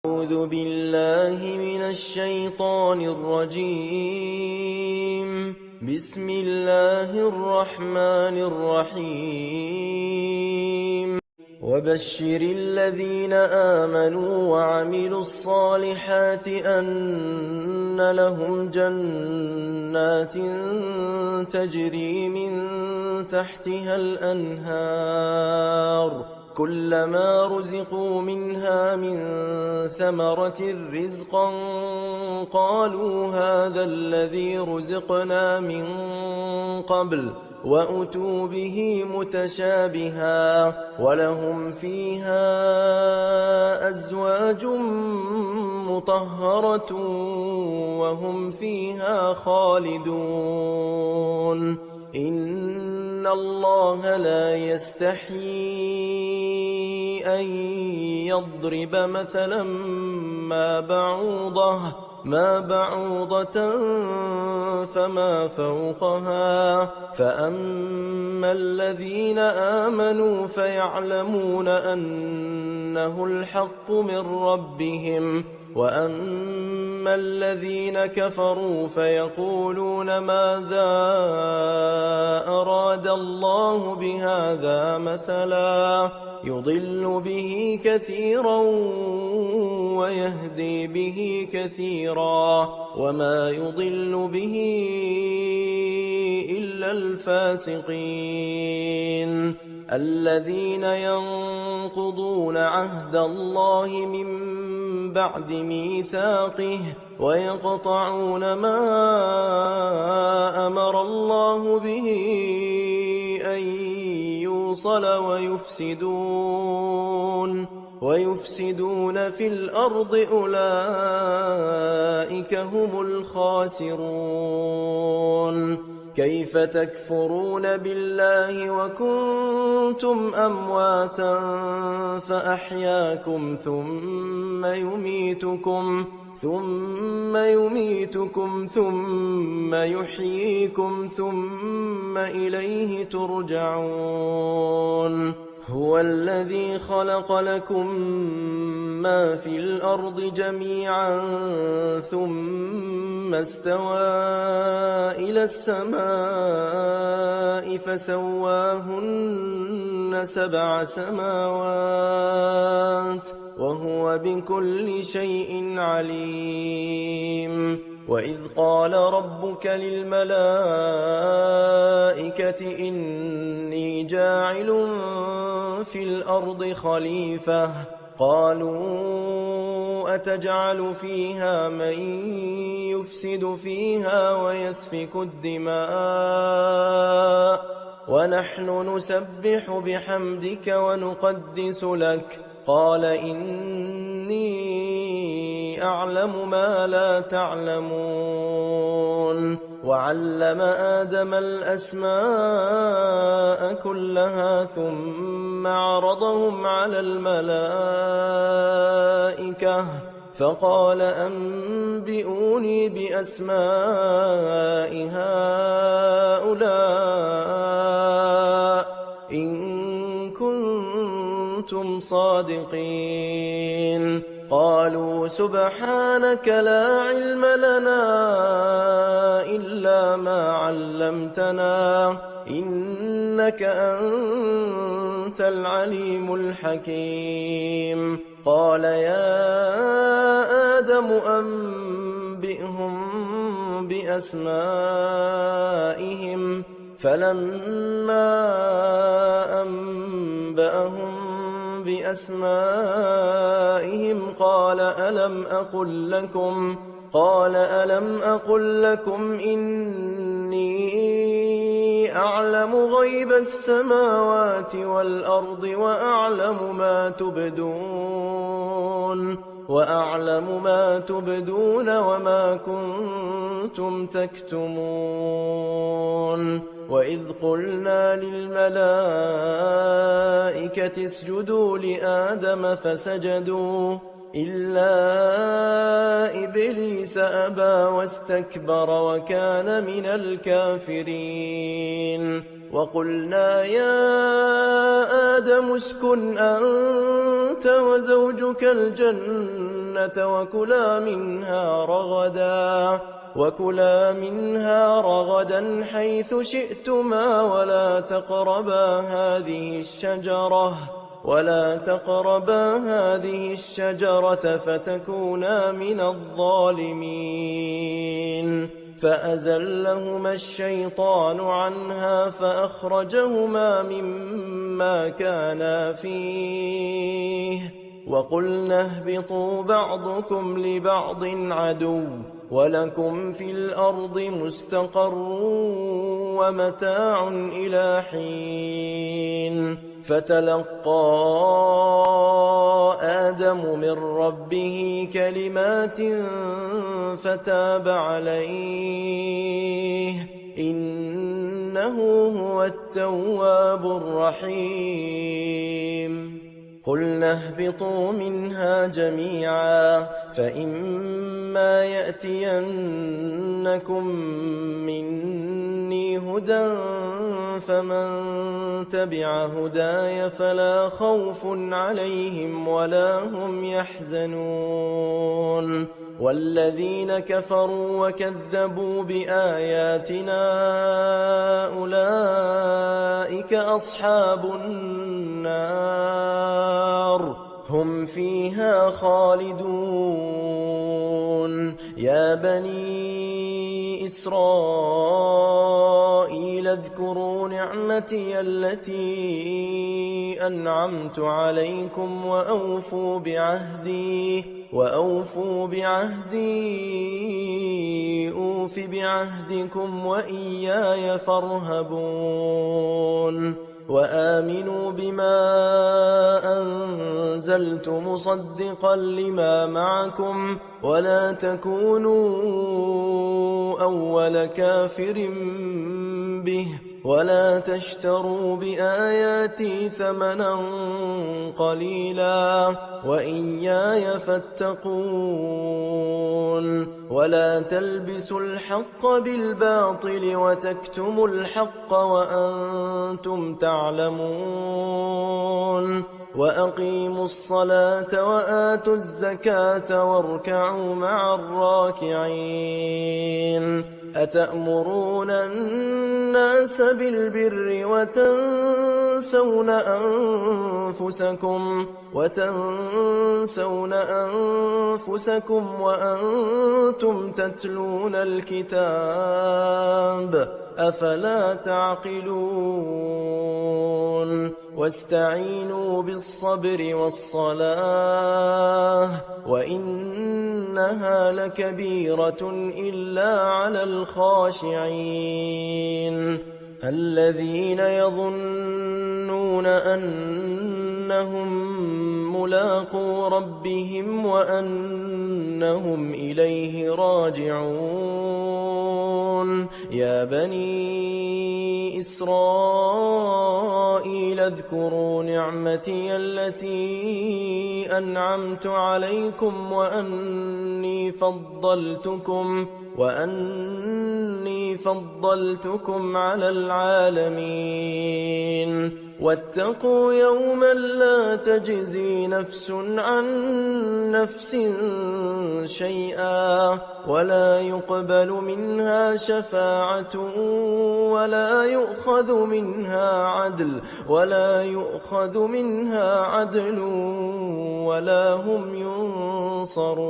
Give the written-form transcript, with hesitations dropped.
أعوذ بالله من الشيطان الرجيم. بسم الله الرحمن الرحيم. وبشر الذين آمنوا وعملوا الصالحات أن لهم جنات تجري من تحتها الأنهار كلما رزقوا منها من ثمرة رزقا قالوا هذا الذي رزقنا من قبل وأتوا به متشابها ولهم فيها أزواج مطهرة وهم فيها خالدون. إن الله لا يستحيي أن يضرب مثلا ما بعوضة فما فوقها فأما الذين آمنوا فيعلمون أنه الحق من ربهم وأما الذين كفروا فيقولون ماذا أراد الله بهذا مثلا يضل به كثيرا ويهدي به كثيرا وما يضل به إلا الفاسقين الذين ينقضون عهد الله من بعد ميثاقه ويقطعون ما أمر الله به أن يوصل ويفسدون في الأرض أولئك هم الخاسرون. كيف تكفرون بالله وكنتم أمواتا فأحياكم ثم يميتكم ثم يحييكم ثم إليه ترجعون. هو الذي خلق لكم ما في الأرض جميعا ثم استوى إلى السماء فسواهن 7 سماوات وهو بكل شيء عليم. وإذ قال ربك للملائكة إني جاعل في الأرض خليفة قالوا أتجعل فيها من يفسد فيها ويسفك الدماء ونحن نسبح بحمدك ونقدس لك قال إني أعلم ما لا تعلمون. وعلم آدم الأسماء كلها ثم عرضهم على الملائكة فقال أنبئوني بأسماء هؤلاء إن كنتم صادقين. قالوا سبحانك لا علم لنا إلا ما علمتنا إنك أنت العليم الحكيم. قال يا آدم أنبئهم بأسمائهم فلما أنبأهم بأسمائهم قال ألم أقل لكم إني أعلم غيب السماوات والأرض وأعلم ما تبدون وما كنتم تكتمون. وإذ قلنا للملائكة اسجدوا لآدم فسجدوا إلا إبليس أبى واستكبر وكان من الكافرين. وقلنا يا آدم اسكن أنت وزوجك الجنة وكلا منها رغدا حيث شئتما ولا تقربا هذه الشجرة فتكونا من الظالمين. فأزلهما الشيطان عنها فأخرجهما مما كانا فيه وقلنا اهبطوا بعضكم لبعض عدو ولكم في الأرض مستقر ومتاع إلى حين. فتلقى آدم من ربه كلمات فتاب عليه إنه هو التواب الرحيم. قلنا اهبطوا منها جميعا فإما يأتينكم مني هدى فمن تبع هداي فلا خوف عليهم ولا هم يحزنون. والذين كفروا وكذبوا بآياتنا أولئك أصحاب النار هم فيها خالدون. يا بني إسرائيل اذكروا نعمتي التي أنعمت عليكم وأوفوا بعهدي أوف بعهدكم وإياي فارهبون. وآمنوا بما أنزلت مصدقا لما معكم ولا تكونوا أول كافر به ولا تشتروا بآياتي ثمنا قليلا وإياي فاتقون. ولا تلبسوا الحق بالباطل وتكتموا الحق وأنتم تعلمون. وأقيموا الصلاة وآتوا الزكاة واركعوا مع الراكعين. أتأمرون الناس بالبر وتنسون أنفسكم وأنتم تتلون الكتاب أفلا تعقلون. واستعينوا بالصبر والصلاة وإنها لكبيرة إلا على الخاشعين الذين يظنون أنهم ملاقو ربهم وأنهم إليه راجعون. يا بني إسرائيل اذكروا نعمتي التي أنعمت عليكم وأني فضلتكم على العالمين. واتقوا يوما لا تجزي نفس عن نفس شيئا ولا يقبل منها شفاعة ولا يؤخذ منها عدل ولا هم ينصرون.